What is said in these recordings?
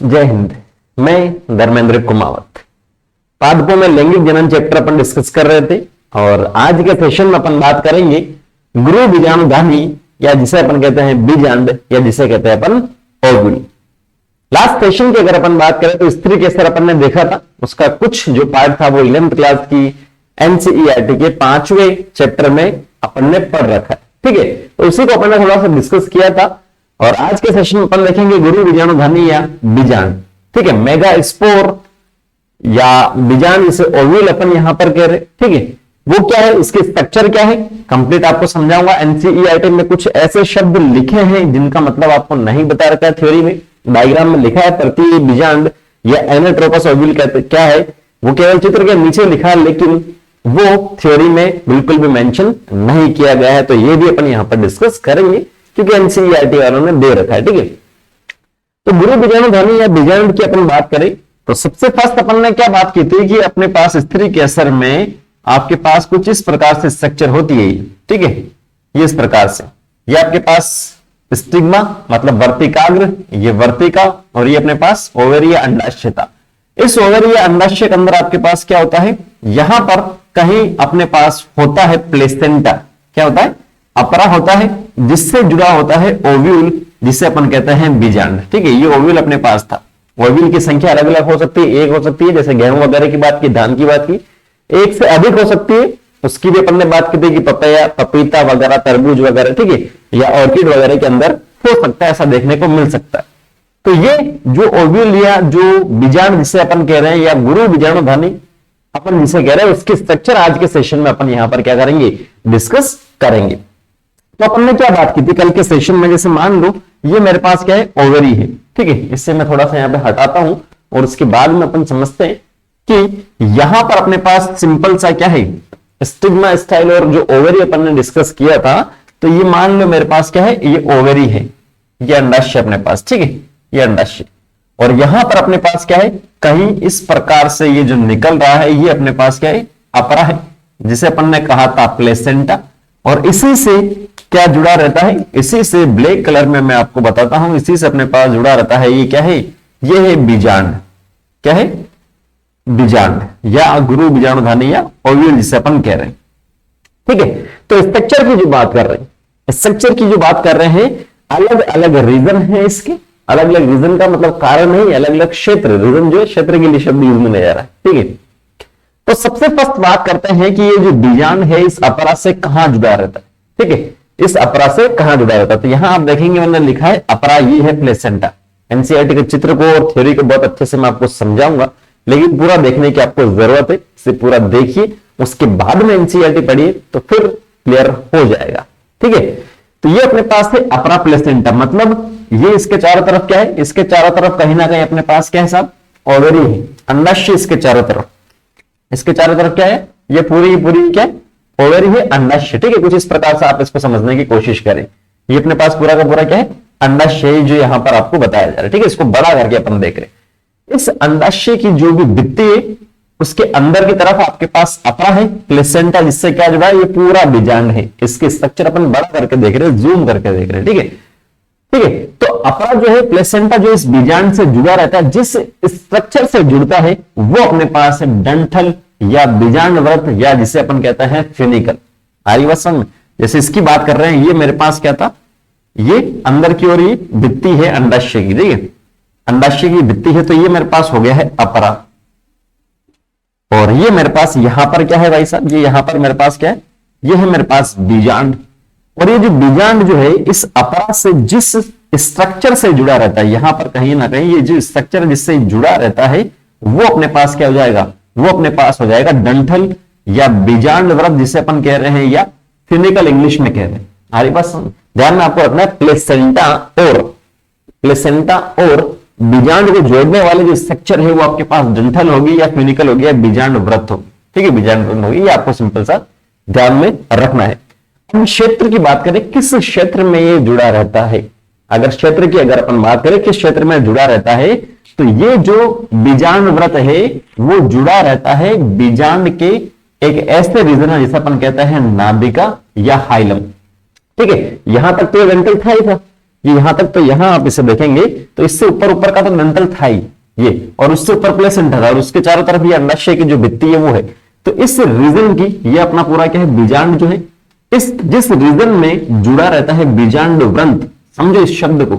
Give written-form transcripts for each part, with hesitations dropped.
जय हिंद। मैं धर्मेंद्र कुमावत। पादपों में लैंगिक जनन चैप्टर अपन डिस्कस कर रहे थे और आज के सेशन में अपन बात करेंगे गुरु बीजाणुधानी या जिसे अपन कहते हैं बीजांड या जिसे कहते हैं अपन ओवुल। लास्ट सेशन की अगर अपन बात करें तो स्त्री केसर अपन ने देखा था, उसका कुछ जो पार्ट था वो 11th क्लास की एनसीईआरटी के 5वें चैप्टर में अपन ने पढ़ रखा है। ठीक है, तो उसी को अपन ने थोड़ा सा डिस्कस किया था और आज के सेशन में अपन देखेंगे गुरु बीजाणुधानी या बीजांड। ठीक है, मेगा स्पोर या बीजांड जिसे ओव्यूल अपन यहां पर कह रहे। ठीक है, वो क्या है, इसके स्ट्रक्चर क्या है, कंप्लीट आपको समझाऊंगा। एनसीईआरटी में कुछ ऐसे शब्द लिखे हैं जिनका मतलब आपको नहीं बता रखा है, थ्योरी में डायग्राम में लिखा है। प्रति बीजांड या एनाट्रोपस ओव्यूल कहते क्या है, वो केवल चित्र के नीचे लिखा है, लेकिन वो थ्योरी में बिल्कुल भी मेंशन नहीं किया गया है। तो ये भी अपन यहां पर डिस्कस करेंगे क्योंकि एनसीईआरटी वालों ने दे रखा है। ठीक है, तो गुरु बीजाणुधानी या बीजांड की अपन बात करें तो सबसे फर्स्ट अपन ने क्या बात की थी कि अपने पास स्त्री केसर में आपके पास कुछ इस प्रकार से स्ट्रक्चर होती है। ठीक है, ये इस प्रकार से, ये आपके पास स्टिग्मा मतलब वर्तिकाग्र, ये वर्तिका, और ये अपने पास ओवेरी या अंडाशय था। इस ओवेरी या अंडाशय के अंदर आपके पास क्या होता है, यहां पर कहीं अपने पास होता है प्लेसेंटा। क्या होता है, अपरा होता है, जिससे जुड़ा होता है ओव्यूल जिसे अपन कहते हैं बीजांड। ठीक है, ये ओव्यूल अपने पास था। ओव्यूल की संख्या अलग अलग हो सकती है, एक हो सकती है जैसे गेहूं वगैरह की बात की, धान की बात की, एक से अधिक हो सकती है, उसकी भी अपन ने बात की थी कि पपैया, पपीता वगैरह, तरबूज वगैरह, ठीक है, या ऑर्किड वगैरह के अंदर हो सकता है, ऐसा देखने को मिल सकता है। तो ये जो ओव्यूल या जो बीजांड जिसे अपन कह रहे हैं या गुरु बीजाणुधानी अपन जिसे कह रहे हैं, उसकी स्ट्रक्चर आज के सेशन में अपन यहां पर क्या करेंगे, डिस्कस करेंगे। तो अपन ने क्या बात की थी कल के सेशन में, जैसे मान लो ये मेरे पास क्या है, ओवरी है। ठीक है, इससे मैं थोड़ा सा यहां पे हटाता हूं और उसके बाद में अपन समझते हैं कि यहां पर अपने पास सिंपल सा क्या है, स्टिग्मा स्टाइल, और जो ओवरी अपन ने डिस्कस किया था। तो ये मान लो मेरे पास क्या है, ये ओवरी है, ये अंडाशय अपने पास। ठीक है, ये अंडाशय, और यहां पर अपने पास क्या है, कहीं इस प्रकार से ये जो निकल रहा है ये अपने पास क्या है, अपरा है, जिसे अपन ने कहा था प्लेसेंटा। और इसी से क्या जुड़ा रहता है, इसी से ब्लैक कलर में मैं आपको बताता हूं, इसी से अपने पास जुड़ा रहता है ये क्या है, ये है बीजांड। क्या है, बीजांड या गुरु बीजाणुधानी या ओव्यूल जिसे अपन कह रहे हैं। ठीक है, तो स्ट्रक्चर की जो बात कर रहे हैं, स्ट्रक्चर की जो बात कर रहे हैं, अलग अलग रीजन है इसके। अलग अलग रीजन का मतलब कारण नहीं, अलग अलग क्षेत्र, रीजन जो है क्षेत्र के लिए शब्द यूज में नहीं आ रहा है। ठीक है, तो सबसे फर्स्ट बात करते हैं कि ये जो बीजांड है इस अपरा से कहां जुड़ा रहता है। ठीक है, इस अपरा से कहां जुड़ा रहता है, तो यहां आप देखेंगे मैंने लिखा है अपरा, ये है प्लेसेंटा। एनसीईआरटी के चित्र को और थ्योरी को बहुत अच्छे से मैं आपको समझाऊंगा, लेकिन पूरा देखने की आपको जरूरत है, इसे पूरा देखिए, उसके बाद में एनसीईआरटी पढ़िए तो फिर क्लियर हो जाएगा। ठीक है, तो ये अपने पास है अपरा प्लेसेंटा, मतलब ये इसके चारों तरफ क्या है, इसके चारों तरफ कहीं ना कहीं अपने पास क्या है साहब, ओवरी है, अंडाशय इसके चारों तरफ, इसके चारों तरफ क्या है, ये पूरी क्या है, ओवरी है, अंडाशय। ठीक है, कुछ इस प्रकार से आप इसको समझने की कोशिश करें। ये अपने पास पूरा का पूरा क्या है, अंडाशय, जो यहां पर आपको बताया जा रहा है। ठीक है, इसको बड़ा करके अपन देख रहे हैं। इस अंडाशय की जो भी भित्ति है उसके अंदर की तरफ आपके पास अपरा है, प्लेसेंटा, जिससे क्या जुड़ा है, ये पूरा बीजांड है। इसके स्ट्रक्चर अपन बड़ा करके देख रहे हैं, जूम करके देख रहे हैं। ठीक है, ठीक है, तो अपरा जो है, प्लेसेंटा जो इस बीजांड से जुड़ा रहता है, जिस स्ट्रक्चर से जुड़ता है वो अपने पास है डंठल या बीजांड व्रत, या जिसे अपन कहते हैं फ्यूनिकल। आई बात समझ में, जैसे इसकी बात कर रहे हैं, ये मेरे पास क्या था, ये अंदर की ओर ये भित्ति है अंडाशय की। ठीक है, अंडाशय की भित्ति है, तो ये मेरे पास हो गया है अपरा, और ये मेरे पास यहां पर क्या है भाई साहब, ये यहां पर मेरे पास क्या है, ये है मेरे पास बीजांड। और ये जो बीजांड जो है इस अपरा से जिस स्ट्रक्चर से जुड़ा रहता है, यहां पर कहीं ना कहीं ये जो स्ट्रक्चर जिससे जुड़ा रहता है वो अपने पास क्या हो जाएगा, वो अपने पास हो जाएगा डंठल या बीजांड व्रत, जिसे अपन कह रहे हैं या फ्यूनिकल इंग्लिश में कह रहे हैं। हमारी बात ध्यान में आपको रखना है, प्लेसेंटा और बीजांड को जोड़ने वाले जो स्ट्रक्चर है वो आपके पास डंठल होगी या फ्यूनिकल होगी या बीजांड व्रत होगी। ठीक है, बीजांड व्रत होगी, ये आपको सिंपल सा ध्यान में रखना है। हम क्षेत्र की बात करें, किस क्षेत्र में ये जुड़ा रहता है, अगर क्षेत्र की अगर अपन बात करें किस क्षेत्र में जुड़ा रहता है, तो ये जो बीजांड व्रत है वो जुड़ा रहता है बीजांड के एक ऐसे रीजन है जिसे अपन कहते हैं नाभिका या हाइलम। ठीक है, यहां तक तो डंठल था ही था, ये यहां तक, तो यहां आप इसे देखेंगे तो इससे ऊपर ऊपर का तो डंठल था ही ये, और उससे ऊपर प्लेसेंटा था, और उसके चारों तरफ ये अंडाशय की जो भित्ति है वो है। तो इस रीजन की ये अपना पूरा क्या है, बीजांड जो है, इस जिस रीजन में जुड़ा रहता है बीजांड व्रंत, समझो इस शब्द को,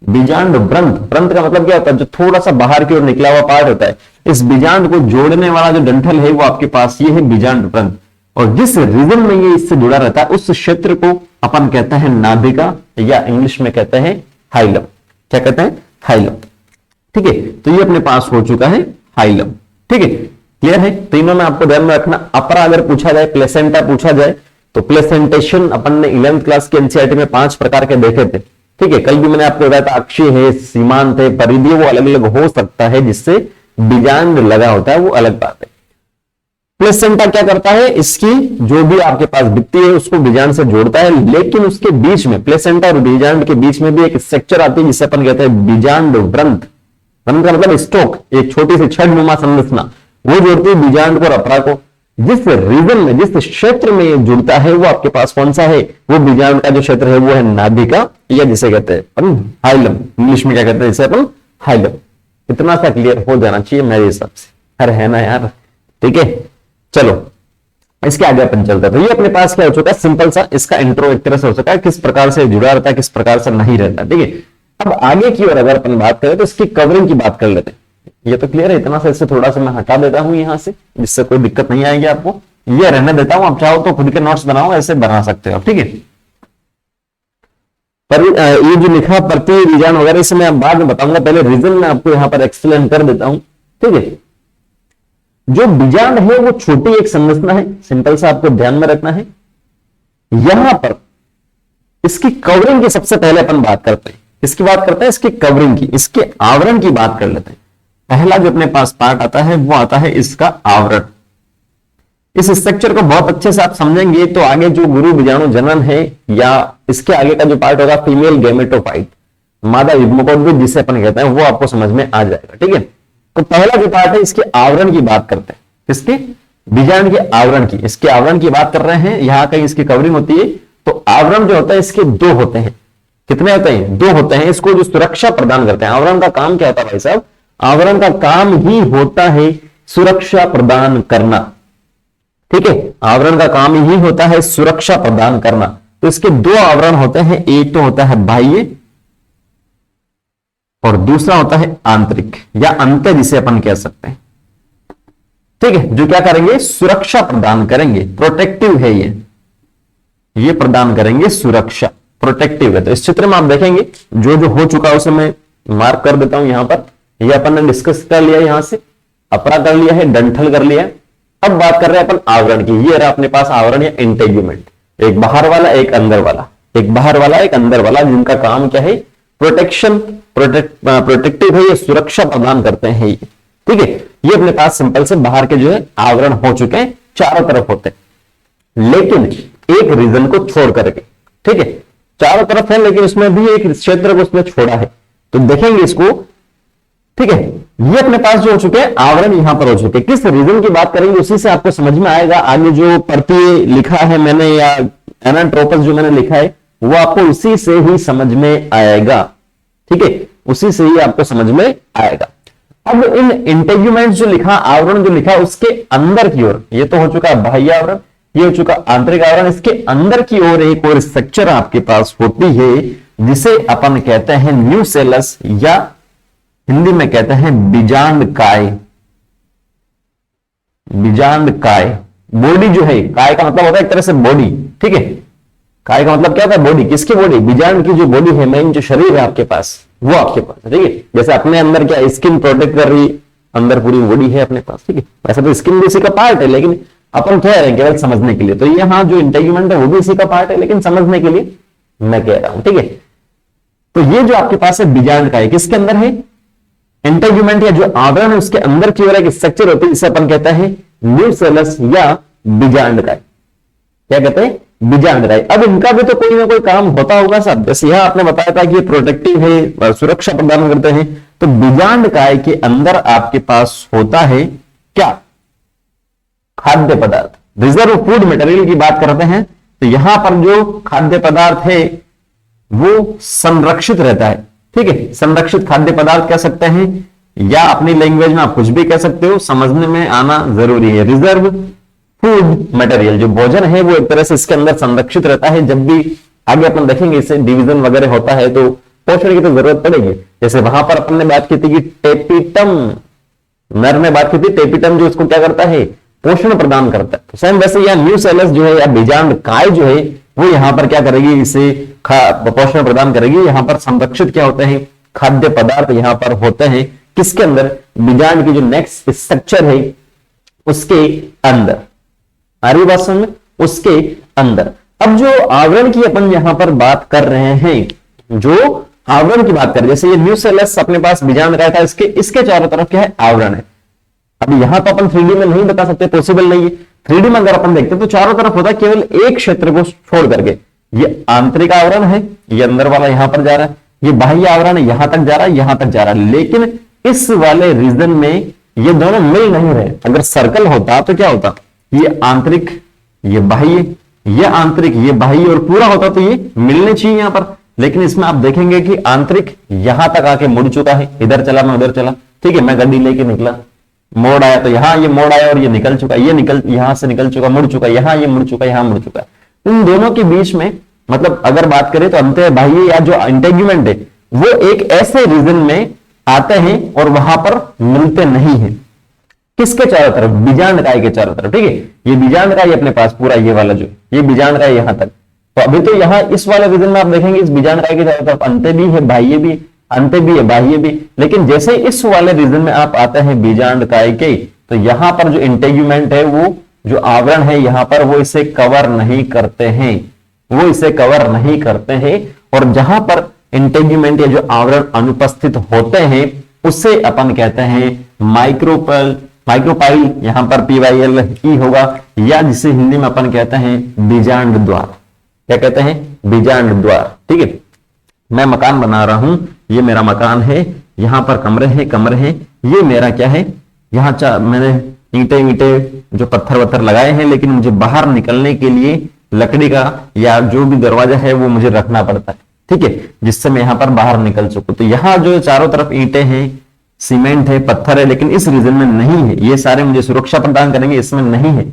बीजांड व्रंत, व्रंत का मतलब क्या होता है, जो थोड़ा सा बाहर की ओर निकला हुआ पार्ट होता है, इस बीजांड को जोड़ने वाला जो डंठल है वो आपके पास ये है बीजांड व्रंत, और जिस रीजन में ये इससे जुड़ा रहता है उस क्षेत्र को अपन कहते हैं नाभिका, या इंग्लिश में कहते हैं हाइलम। क्या कहते हैं, हाइलम। ठीक है, तो ये अपने पास हो चुका है हाइलम। ठीक है, क्लियर है। तीनों में आपको ध्यान में रखना, अपरा अगर पूछा जाए, प्लेसेंटा पूछा जाए, तो प्लेसेंटेशन अपन ने 11th क्लास के एनसीईआरटी में 5 प्रकार के देखे थे। ठीक है, कल भी मैंने आपको बताया था, अक्षीय है, सीमांत है, परिधीय, वो अलग अलग हो सकता है, जिससे बीजांड लगा होता है, वो अलग बात है। प्लेसेंटा क्या करता है, इसकी जो भी आपके पास भित्ति है उसको बीजांड से जोड़ता है, लेकिन उसके बीच में, प्लेसेंटा और बीजांड के बीच में भी एक स्ट्रक्चर आती है जिसे अपन कहते हैं बीजांड व्रंत। व्रंत का मतलब स्टोक, एक छोटी सी छड़नुमा संरचना, वो जोड़ती है बीजांड को और अपरा को। जिस रीजन में, जिस क्षेत्र में ये जुड़ता है वो आपके पास कौन सा है, वो बीजांड का जो क्षेत्र है वो है नाभिका, या जिसे कहते हैं हाइलम, इंग्लिश में क्या कहते हैं जिसे अपन, हाइलम। इतना सा क्लियर हो जाना चाहिए मेरे हिसाब से, अरे है ना यार। ठीक है, चलो इसके आगे अपन चलते हैं। तो ये अपने पास क्या हो चुका है, सिंपल सा इसका इंट्रो एक तरह से हो सका है, किस प्रकार से जुड़ा रहता है, किस प्रकार से नहीं रहता। ठीक है, अब आगे की ओर अगर अपन बात करें तो इसकी कवरिंग की बात कर लेते हैं। ये तो क्लियर है, इतना सा इससे थोड़ा सा मैं हटा देता हूं यहां से, जिससे कोई दिक्कत नहीं आएगी आपको, ये रहने देता हूं। आप चाहो तो खुद के नोट्स बनाओ, ऐसे बना सकते हो। ठीक है, पर ये जो लिखा प्रति बीजांड वगैरह इसे मैं बाद में बताऊंगा, पहले रीजन में आपको यहां पर एक्सप्लेन कर देता हूं। ठीक है, जो बीजांड है वो छोटी एक संरचना है, सिंपल सा आपको ध्यान में रखना है। यहां पर इसकी कवरिंग की सबसे पहले अपन बात करते हैं, इसकी बात करते हैं, इसकी कवरिंग की, इसके आवरण की बात कर लेते हैं। पहला जो अपने पास पार्ट आता है वो आता है इसका आवरण। इस स्ट्रक्चर को बहुत अच्छे से आप समझेंगे तो आगे जो गुरु बीजाणु जनन है, या इसके आगे का जो पार्ट होगा फीमेल गेमेटोफाइट, मादा युग्मकोद्भिद जिसे अपन कहते हैं, वो आपको समझ में आ जाएगा। ठीक है, तो पहला जो पार्ट है इसके आवरण की बात करते हैं, किसके, बीजांड के आवरण की। इसके आवरण की बात कर रहे हैं, यहां कहीं इसकी कवरिंग होती है, तो आवरण जो होता है इसके 2 होते हैं। कितने होते हैं, 2 होते हैं। इसको जो सुरक्षा प्रदान करते हैं, आवरण का काम क्या होता है भाई साहब, आवरण का काम ही होता है सुरक्षा प्रदान करना। ठीक है, आवरण का काम ही होता है सुरक्षा प्रदान करना। तो इसके 2 आवरण होते हैं, एक तो होता है बाह्य और दूसरा होता है आंतरिक, या अंत्य जिसे अपन कह सकते हैं। ठीक है, जो क्या करेंगे, सुरक्षा प्रदान करेंगे, प्रोटेक्टिव है ये प्रदान करेंगे सुरक्षा, प्रोटेक्टिव है। तो इस चित्र में आप देखेंगे जो जो हो चुका है उसे मैं मार्क कर देता हूं यहां पर। ये अपन ने डिस्कस कर लिया, यहां से अपरा कर लिया है, डंठल कर लिया है। अब बात कर रहे हैं अपन आवरण की। ये रहा अपने पास आवरण या इंटेग्यूमेंट, एक बाहर वाला एक अंदर वाला, एक बाहर वाला एक अंदर वाला, जिनका काम क्या है, प्रोटेक्शन, प्रोटेक्टिव है, ये सुरक्षा प्रदान करते हैं ये। ठीक है, ये अपने पास सिंपल से बाहर के जो है आवरण हो चुके हैं, चारों तरफ होते हैं, लेकिन एक रीजन को छोड़ करके। ठीक है, चारों तरफ है लेकिन उसमें भी एक क्षेत्र को उसने छोड़ा है, तो देखेंगे इसको। ठीक है, ये अपने पास जो हो चुके हैं आवरण यहां पर हो चुके हैं। किस रीजन की बात करेंगे उसी से आपको समझ में आएगा। आगे जो प्रति लिखा है मैंने, या एनाट्रोपस जो मैंने लिखा है, वो आपको उसी से ही समझ में आएगा। ठीक है, उसी से ही आपको समझ में आएगा। अब इन इंटेग्यूमेंट जो लिखा, आवरण जो लिखा, उसके अंदर की ओर, ये तो हो चुका बाह्य आवरण, ये हो चुका आंतरिक आवरण। इसके अंदर की ओर एक और स्ट्रक्चर आपके पास होती है जिसे अपन कहते हैं न्यूसेलस, या हिंदी में कहते हैं बीजांड काय। बीजांड काय, बॉडी जो है, काय का मतलब होता है एक तरह से बॉडी। ठीक है, काय का मतलब क्या होता है, बॉडी। किसकी बॉडी, बीजांड की जो बॉडी है, मेन जो शरीर है आपके पास, वो आपके पास है। ठीक है, जैसे अपने अंदर क्या स्किन प्रोटेक्ट कर रही है, अंदर पूरी बॉडी है अपने पास। ठीक है, वैसे तो स्किन भी इसी का पार्ट है, लेकिन अपन कह रहे हैं केवल समझने के लिए। तो यहाँ जो इंटेग्यूमेंट है वो भी इसी का पार्ट है, लेकिन समझने के लिए मैं कह रहा हूं। ठीक है, तो ये जो आपके पास है बीजांड काय, किसके अंदर है, इंटेग्यूमेंट या जो आवरण है उसके अंदर की ओर एक स्ट्रक्चर होती है जिसे अपन कहते हैं न्यूसेलस या बीजांड काय। क्या कहते हैं, बीजांड काय। अब इनका भी तो कोई ना कोई काम होता होगा सब। जैसे यहां आपने बताया था कि ये प्रोटेक्टिव है, सुरक्षा प्रदान करते हैं, तो बीजांड काय के अंदर आपके पास होता है क्या, खाद्य पदार्थ, रिजर्व फूड मटेरियल की बात करते हैं। तो यहां पर जो खाद्य पदार्थ है वो संरक्षित रहता है। ठीक है, संरक्षित खाद्य पदार्थ कह सकते हैं, या अपनी लैंग्वेज में आप कुछ भी कह सकते हो, समझने में आना जरूरी है। रिजर्व फूड मटेरियल, जो भोजन है वो एक तरह से इसके अंदर संरक्षित रहता है। जब भी आगे अपन देखेंगे इससे डिवीजन वगैरह होता है तो पोषण की तो जरूरत पड़ेगी। जैसे वहां पर अपन ने बात की थी कि टेपिटम, नर में बात की थी, टेपिटम जो इसको क्या करता है, पोषण प्रदान करता है। तो सेम वैसे यहाँ न्यूसेलस जो है या बीजांड काय जो है वो यहाँ पर क्या करेगी, इसे पोषण प्रदान करेगी। यहाँ पर संरक्षित क्या होते हैं, खाद्य पदार्थ यहाँ पर होते हैं किसके अंदर, बीजांड की जो नेक्स्ट स्ट्रक्चर है उसके अंदर। आ रही बात समझ में, उसके अंदर। अब जो आवरण की अपन यहां पर बात कर रहे हैं, जो आवरण की बात कर रहे हैं, जैसे ये न्यूसेलस अपने पास बीजांड काय था, इसके चारों तरफ क्या है, आवरण है। अब यहां तो अपन 3D में नहीं बता सकते, पॉसिबल नहीं है। 3D में अगर अपन देखते तो चारों तरफ होता है केवल एक क्षेत्र को छोड़ करके। ये आंतरिक आवरण है, ये अंदर वाला यहां पर जा रहा है, ये बाह्य आवरण है, यहां तक जा रहा है, यहां तक जा रहा है। लेकिन इस वाले रीजन में ये दोनों मिल नहीं रहे। अगर सर्कल होता तो क्या होता, ये आंतरिक, ये बाह्य, ये आंतरिक, ये बाह्य और पूरा होता तो ये मिलने चाहिए यहां पर। लेकिन इसमें आप देखेंगे कि आंतरिक यहां तक आके मुड़ चुका है, इधर चला मैं उधर चला। ठीक है, मैं गाड़ी लेके निकला, मोड़ आया तो यहां ये मोड़ आया और ये निकल चुका, ये निकल यहां से निकल चुका, मुड़ चुका, यहां ये मुड़ चुका, यहां मुड़ चुका। इन दोनों के बीच में मतलब अगर बात करें तो अंत बाह्य या जो इंटेग्यूमेंट है वो एक ऐसे रीजन में आते हैं और वहां पर मिलते नहीं है। किसके चारों तरफ, बीजांड काय के चारों तरफ। ठीक है, ये बीजांड काय अपने पास पूरा, ये वाला जो ये बीजांड काय यहां तक। तो अभी तो यहां इस वाले रीजन में आप देखेंगे इस बीजांड काय के चारों तरफ अंत भी है, बाह्य भी, अंत भी है, बाह्य भी। लेकिन जैसे इस वाले रीजन में आप आते हैं बीजांड काय के, तो यहां पर जो इंटेग्यूमेंट है, वो जो आवरण है यहां पर, वो इसे कवर नहीं करते हैं, वो इसे कवर नहीं करते हैं। और जहां पर इंटेग्यूमेंट या जो आवरण अनुपस्थित होते हैं उसे अपन कहते हैं माइक्रोपाइल, माइक्रोपाइल यहां पर PYLE होगा, या जिसे हिंदी में अपन कहते हैं बीजांड द्वार। क्या कहते हैं, बीजांड द्वार। ठीक है, मैं मकान बना रहा हूं, ये मेरा मकान है, यहां पर कमरे हैं, कमरे हैं, ये मेरा क्या है, यहां मैंने ईंटे जो पत्थर वत्थर लगाए हैं, लेकिन मुझे बाहर निकलने के लिए लकड़ी का या जो भी दरवाजा है वो मुझे रखना पड़ता है। ठीक है, जिससे मैं यहां पर बाहर निकल सकूं। तो यहां जो चारों तरफ ईंटें हैं, सीमेंट है, पत्थर है, लेकिन इस रीजन में नहीं है, ये सारे मुझे सुरक्षा प्रदान करेंगे, इसमें नहीं है।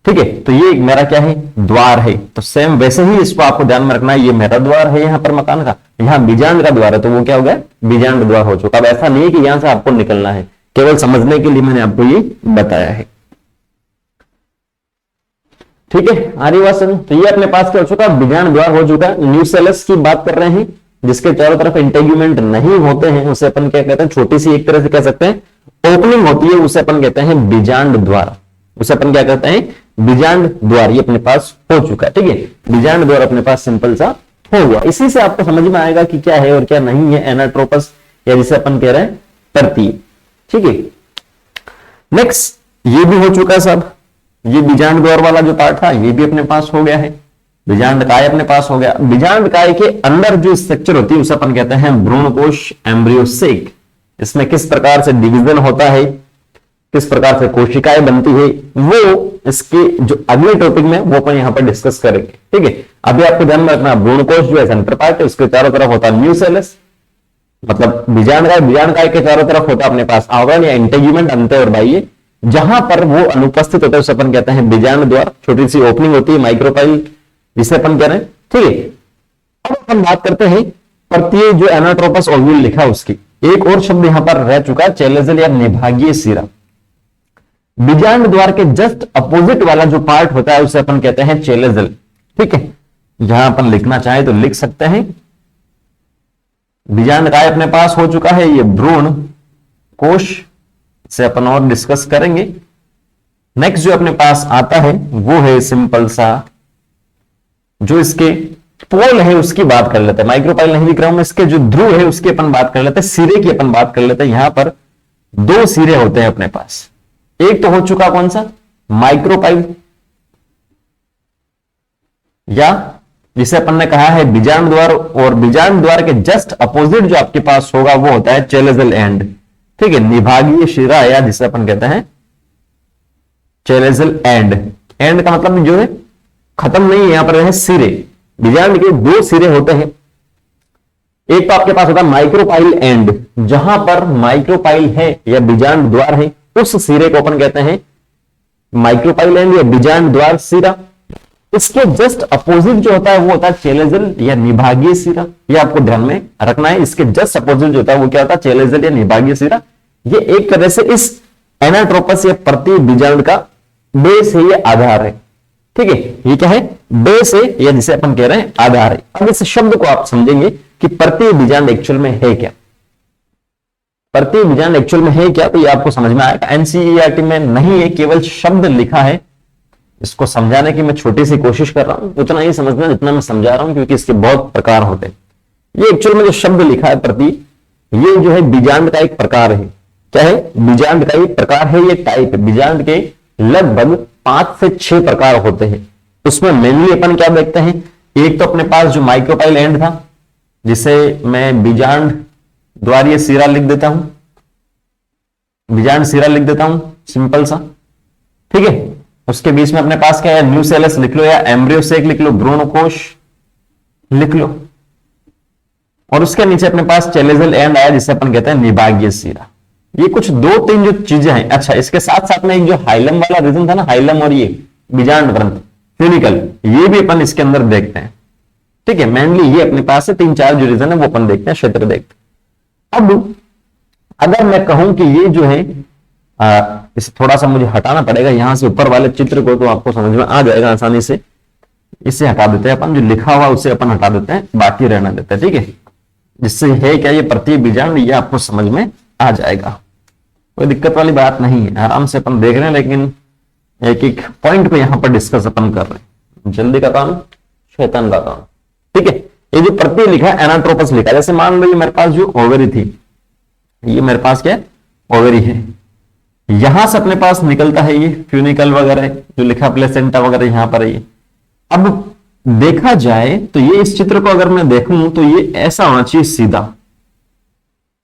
ठीक है, तो ये मेरा क्या है, द्वार है। तो सेम वैसे ही इसको आपको ध्यान में रखना है, ये मेरा द्वार है यहां पर मकान का, यहां बीजांड का द्वार है, तो वो क्या हो गया, बीजांड द्वार हो चुका। अब ऐसा नहीं है कि यहां से आपको निकलना है, केवल समझने के लिए मैंने आपको ये बताया है। ठीक है, आ रही बात समझ। तो ये अपने पास क्या हो चुका, बीजांड द्वार हो चुका। न्यूसेलस की बात कर रहे हैं, जिसके चारों तरफ इंटेग्यूमेंट नहीं होते हैं, उसे अपन क्या कहते हैं, छोटी सी एक तरह से कह सकते हैं ओपनिंग होती है, उसे अपन कहते हैं बीजांड द्वार। उसे अपन क्या कहते हैं, बीजांड द्वार। ये अपने पास हो चुका है। ठीक है, बीजांड द्वार अपने पास सिंपल सा हो गया। इसी से आपको समझ में आएगा कि क्या है और क्या नहीं है एनाट्रोपस, या जिसे अपन कह रहे हैं तरतीब। ठीक है, नेक्स्ट ये भी हो चुका सब। ये बीजांड द्वार वाला जो पार्ट था ये भी अपने पास हो गया है। बीजांड काय अपने पास हो गया। बीजांड काय के अंदर जो स्ट्रक्चर होती है उसे अपन कहते हैं भ्रूणकोश, एम्ब्रियोसेक। इसमें किस प्रकार से डिवीजन होता है, किस प्रकार से कोशिकाएं बनती है, वो इसके जो अगले टॉपिक में वो अपन यहां पर डिस्कस करेंगे। ठीक है, अभी आपको ध्यान में रखना, भ्रूणकोश जो है सेंटर पार्ट है, उसके चारों तरफ होता है न्यूसेलस, मतलब बीजांड काय के चारों तरफ होता है अपने पास आवरण या इंटेग्यूमेंट, अंत और बाह्य। जहां पर वो अनुपस्थित होता है उसे अपन कहते हैं बीजांड द्वार। छोटी सी ओपनिंग होती है, माइक्रोपाइल, जिसे अपन कह रहे हैं। ठीक है, अब अपन बात करते हैं प्रत्यय जो एनाट्रोपस ओव्यूल लिखा उसकी। एक और शब्द यहां पर रह चुका, चेलेजल या निभागीय सिरा। बीजांड द्वार के जस्ट अपोजिट वाला जो पार्ट होता है उसे अपन कहते हैं चेलेजल। ठीक है, जहां अपन लिखना चाहे तो लिख सकते हैं। बीजांड काय अपने पास हो चुका है, ये भ्रूण कोश से अपन और डिस्कस करेंगे। नेक्स्ट जो अपने पास आता है वो है सिंपल सा, जो इसके पोल है उसकी बात कर लेते हैं। माइक्रोपाइल नहीं लिख रहा हूं मैं, इसके जो ध्रुव है उसकी अपन बात कर लेते हैं, सिरे की अपन बात कर लेते हैं। यहां पर दो सिरे होते हैं अपने पास। एक तो हो चुका कौन सा, माइक्रोपाइल, या जिसे अपन ने कहा है बीजांड द्वार, और बीजांड द्वार के जस्ट अपोजिट जो आपके पास होगा वो होता है चेलेजल एंड। ठीक है, निभागीय शिरा, या जिसे अपन कहते हैं चेलेजल एंड। एंड का मतलब जो है खत्म नहीं है, यहां पर है सिरे। बीजांड के दो सिरे होते हैं, एक तो आपके पास होता है माइक्रोपाइल एंड, जहां पर माइक्रोपाइल है या बीजांड द्वार है उस सिरे को अपन कहते हैं माइक्रोपाइल एंड या बीजांड द्वार सिरा। इसके जस्ट अपोजिट जो होता है वो होता है चेलेजल या निभागीय सिरा। ये आपको ध्यान में रखना है, इसके जस्ट अपोजिट जो होता है वो क्या होता है, चेलेजल या निभागीय सिरा। ये एक तरह से इस एनाट्रोपस या प्रति बीजांड का बेस है, ये आधार है। ठीक है, ये क्या है, बेस है, या जिसे अपन कह रहे हैं आधार है। अब इस शब्द को आप समझेंगे कि प्रति बीजांड एक्चुअल में है क्या, प्रति बीजांड एक्चुअल में है क्या, तो ये आपको समझ में आएगा। एनसीईआरटी में नहीं है, केवल शब्द लिखा है। इसको समझाने की मैं छोटी सी कोशिश कर रहा हूं, उतना ही समझना जितना मैं समझा रहा हूं, क्योंकि इसके बहुत प्रकार होते हैं। ये एक्चुअल में जो शब्द लिखा है प्रति, ये जो है बीजांड का एक प्रकार है। क्या है, बीजांड का एक प्रकार है, ये टाइप है। बीजांड के लगभग 5 से 6 प्रकार होते हैं। उसमें मेनली अपन क्या देखते हैं, एक तो अपने पास जो माइक्रोपाइल एंड था, जिसे मैं बीजांड द्वारीय सिरा लिख देता हूं, बीजांड सिरा लिख देता हूं सिंपल सा। ठीक है, उसके बीच में अपने पास क्या है, न्यूसेलस लिख लो या एम्ब्रियो सेक लिख लो, भ्रूणकोश लिख लो, और उसके नीचे अपने पास चेलेजल एंड आया जिसे अपन कहते हैं निभागीय सिरा। ये कुछ 2-3 जो चीजें हैं। अच्छा, इसके साथ साथ में एक जो हाइलम वाला रीजन था ना, हाइलम और ये बीजांड ग्रंथ फ्यूनिकल, ये भी अपन इसके अंदर देखते हैं। ठीक है, मेनली ये अपने पास है 3-4 जो रीजन है वो अपन देखते हैं, क्षेत्र देखते हैं। अब अगर मैं कहूं कि ये जो है इसे थोड़ा सा मुझे हटाना पड़ेगा यहां से ऊपर वाले चित्र को, तो आपको समझ में आ जाएगा आसानी से। इसे हटा देते हैं अपन, जो लिखा हुआ उसे अपन हटा देते हैं, बाकी रहना देते हैं। ठीक है, जिससे है क्या, ये प्रति बीजांड, ये आपको समझ में आ जाएगा, कोई दिक्कत वाली बात नहीं है। आराम से अपन देख रहे हैं, लेकिन एक एक पॉइंट पे यहां पर डिस्कस अपन कर रहे हैं। जल्दी का काम शैतान का काम। ठीक है, ये जो प्रति लिखा है एनाट्रोपस लिखा है। जैसे मान लो ये मेरे पास जो ओवेरी थी, ये मेरे पास क्या है, ओवेरी है। यहां से अपने पास निकलता है ये फ्यूनिकल वगैरह जो लिखा, प्लेसेंटा वगैरह यहां पर है ये। अब देखा जाए तो ये इस चित्र को अगर मैं देखूं तो ये ऐसा होना चाहिए सीधा।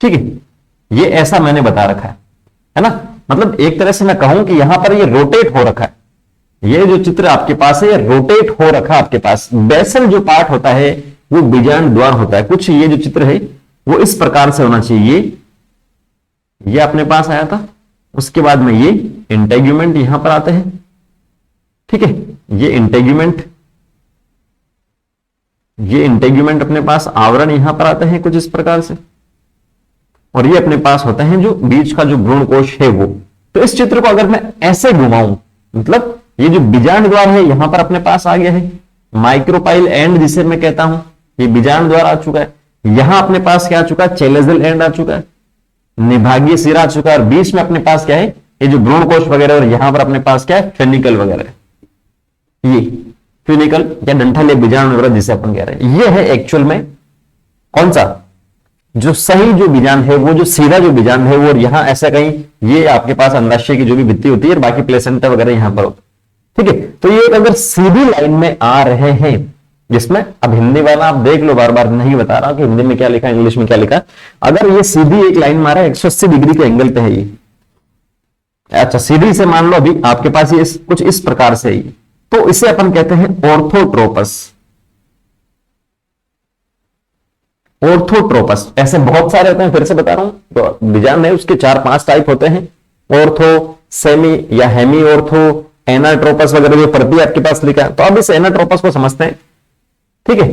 ठीक है, ये ऐसा मैंने बता रखा है ना। मतलब एक तरह से मैं कहूं कि यहां पर ये रोटेट हो रखा है। ये जो चित्र आपके पास है ये रोटेट हो रखा है आपके पास। बेसल जो पार्ट होता है वो बीजांड द्वार होता है। कुछ ये जो चित्र है वो इस प्रकार से होना चाहिए। ये अपने पास आया था, उसके बाद में ये इंटेग्यूमेंट यहां पर आते हैं। ठीक है, ये इंटेग्यूमेंट अपने पास आवरण यहां पर आते हैं कुछ इस प्रकार से, और ये अपने पास होते हैं जो बीच का जो भ्रूणकोश है वो। तो इस चित्र को अगर मैं ऐसे घुमाऊं, मतलब ये जो बीजांड द्वार है यहां पर अपने पास आ गया है, माइक्रोपाइल एंड जिसे मैं कहता हूं, ये बीजांड द्वार आ चुका है। यहां अपने पास क्या आ चुका है, चेलेजल एंड आ चुका है, निभागीय सिरा आ चुका है, और बीच में अपने पास क्या है, ये जो भ्रूणकोश वगैरह, और यहां पर अपने पास क्या है, फेनिकल वगैरह, ये फ्यूनिकल या डंठल या बीजांड वगैरह जिसे अपन कह रहे हैं। ये है एक्चुअल में कौन सा, जो सही जो बीजांड है, वो जो सीधा जो बीजांड है वो। और यहां ऐसा कहीं ये आपके पास अंडाशय की जो भी भित्ति होती है और बाकी प्लेसेंटा वगैरह यहां पर होता है। ठीक है, तो ये अगर सीधी लाइन में आ रहे हैं, जिसमें अब हिंदी वाला आप देख लो, बार बार नहीं बता रहा कि हिंदी में क्या लिखा है, इंग्लिश में क्या लिखा है। अगर ये सीधी एक लाइन में आ रहा है, 180 डिग्री के एंगल पे है ये। अच्छा, सीधी से मान लो अभी आपके पास ये कुछ इस प्रकार से है, तो इसे अपन कहते हैं ऑर्थोट्रोपस। ऑर्थोट्रोपस ऐसे बहुत सारे होते हैं, फिर से बता रहा हूं, तो बीजांड है उसके 4-5 टाइप होते हैं। ऑर्थो, सेमी या हेमी ऑर्थो, एनाट्रोपस वगैरह जो प्रति आपके पास लिखा है। तो अब इस एनाट्रोपस को समझते हैं। ठीक है,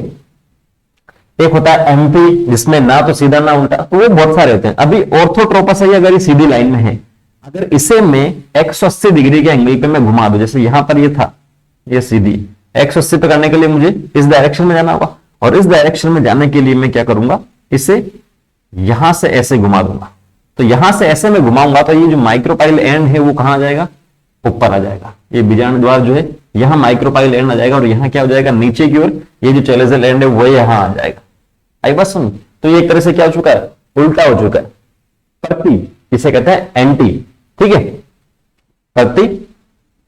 एक होता है एम्पी, जिसमें ना तो सीधा ना उल्टा, तो वो बहुत सारे होते हैं। अभी ऑर्थोट्रोपस है, अगर ये सीधी लाइन में है, अगर इसे मैं 180 डिग्री के एंगल पे मैं घुमा दूं, जैसे यहां पर ये था, ये सीधी 180 पे करने के लिए मुझे इस डायरेक्शन में जाना होगा, और इस डायरेक्शन में जाने के लिए मैं क्या करूंगा, इसे यहां से ऐसे घुमा दूंगा। तो यहां से ऐसे में घुमाऊंगा तो ये जो माइक्रोपाइल एंड है वो कहां आ जाएगा, ऊपर आ जाएगा। ये बीजांड द्वार जो है यहां माइक्रोपाइल एंड आ जाएगा, और यहां क्या हो जाएगा, नीचे की ओर ये जो चेलेजल एंड है वो यहां आ जाएगा। आई बात सुन, तो ये एक तरह से क्या हो चुका है, उल्टा हो चुका है। प्रति इसे कहते हैं एंटी। ठीक है, प्रति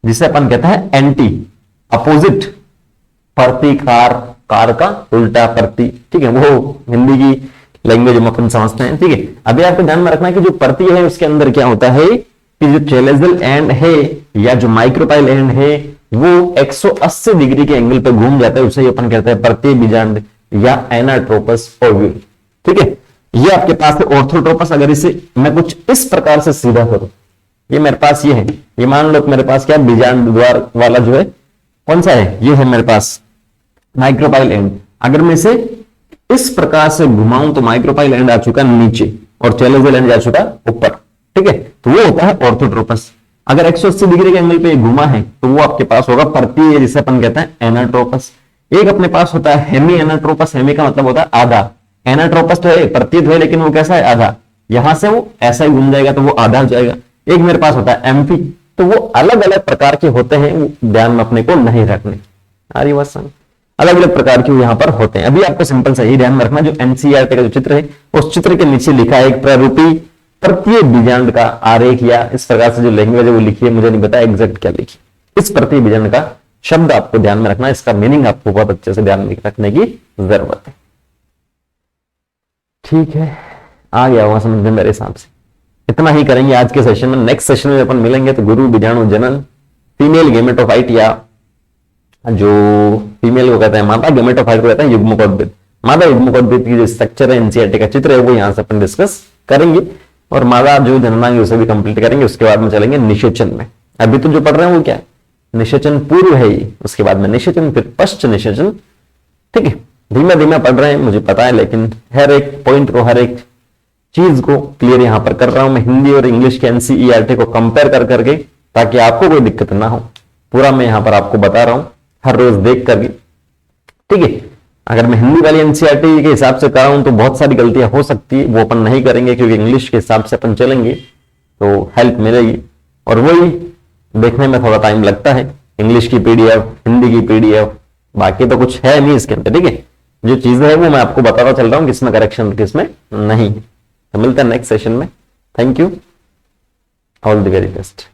जिसे अपन कहते हैं एंटी, अपोजिट, प्रतिकार, कार का उल्टा प्रति। ठीक है, वो हिंदी की लैंग्वेज में अपन समझते हैं। ठीक है, अभी आपको ध्यान में रखना है कि जो प्रति है उसके अंदर क्या होता है कि जो चेलेजल एंड है या जो माइक्रोपाइल एंड है वो 180 डिग्री के एंगल पे घूम जाता है, उसे अपन कहते हैं प्रति बीजांड या एनाट्रोपस ओव्यूल। ठीक है, ये आपके पास है ऑर्थोट्रोपस। अगर इसे मैं कुछ इस प्रकार से सीधा करूं, ये मेरे पास ये है, ये मान लो मेरे पास क्या बीजांड द्वार वाला जो है कौन सा है, ये है मेरे पास माइक्रोपाइल एंड। अगर मैं इसे इस प्रकार से घुमाऊं तो माइक्रोपाइल एंड आ चुका नीचे और चैलेंजल एंड जा चुका ऊपर, ठीक है, तो वो होता है ऑर्थोट्रोपस। अगर 180 डिग्री के एंगल पे घुमा है तो वो आपके पास होगा पर्तीय, जिसे अपन कहते हैं एनाट्रोपस। एक अपने पास होता है हेमी एनाट्रोपस, हेमी का मतलब होता है आधा, एनाट्रोपस तो है प्रतीत है लेकिन वो कैसा है, आधा, यहां से वो ऐसा ही घूम जाएगा तो वो आधा हो जाएगा। एक मेरे पास होता है एम्फी, तो वो अलग अलग प्रकार के होते हैं, वो ध्यान में अपने को नहीं रखने, अलग अलग प्रकार के यहां पर होते हैं। अभी आपको सिंपल सा ही ध्यान में रखना, जो एनसीईआरटी का जो चित्र है उस चित्र के नीचे लिखा है एक प्रारूपी प्रत्यय बीजांड का आरेख, या इस प्रकार से जो लैंग्वेज है वो लिखी है, मुझे नहीं पता एग्जैक्ट क्या लिखी। इस प्रत्यय बीजांड का शब्द आपको ध्यान में रखना, इसका मीनिंग आपको बहुत अच्छे से ध्यान में रखने की जरूरत है। ठीक है, आ गया हुआ समझ में मेरे हिसाब से। इतना ही करेंगे आज के सेशन में। नेक्स्ट सेशन में अपन मिलेंगे तो गुरु बीजाणु जनन, फीमेल गेमेटोफाइट, या जो फीमेल को कहते हैं मादा, गेमेटोफाइट को कहते हैं युग्मकोद्भिद। मादा युग्मकोद्भिद की जो स्ट्रक्चर है एनसीईआरटी का चित्र है वो यहां से अपन डिस्कस करेंगे, और मादा जो जननांग उसे भी कंप्लीट करेंगे। उसके बाद में चलेंगे निषेचन में। अभी तो जो पढ़ रहे हैं वो क्या है, निषेचन पूर्व है ये, उसके बाद में निषेचन, फिर पश्च निषेचन। ठीक है, धीमे धीमे पढ़ रहे हैं मुझे पता है, लेकिन हर एक पॉइंट को, हर एक चीज को क्लियर यहां पर कर रहा हूं मैं, हिंदी और इंग्लिश के एनसीईआरटी को कंपेयर कर करके, ताकि आपको कोई दिक्कत ना हो। पूरा मैं यहां पर आपको बता रहा हूं हर रोज देख करके। ठीक है, अगर मैं हिंदी वाली एनसीईआरटी के हिसाब से कर रहा हूं तो बहुत सारी गलतियां हो सकती है, वो अपन नहीं करेंगे, क्योंकि इंग्लिश के हिसाब से अपन चलेंगे तो हेल्प मिलेगी। और वही देखने में थोड़ा टाइम लगता है, इंग्लिश की पीडीएफ, हिंदी की पीडीएफ, बाकी तो कुछ है नहीं इसके अंदर। ठीक है, जो चीजें है वो मैं आपको बताता चल रहा हूं, किसमें करेक्शन किसमें नहीं। तो मिलते हैं नेक्स्ट सेशन में। Thank you, all the very best.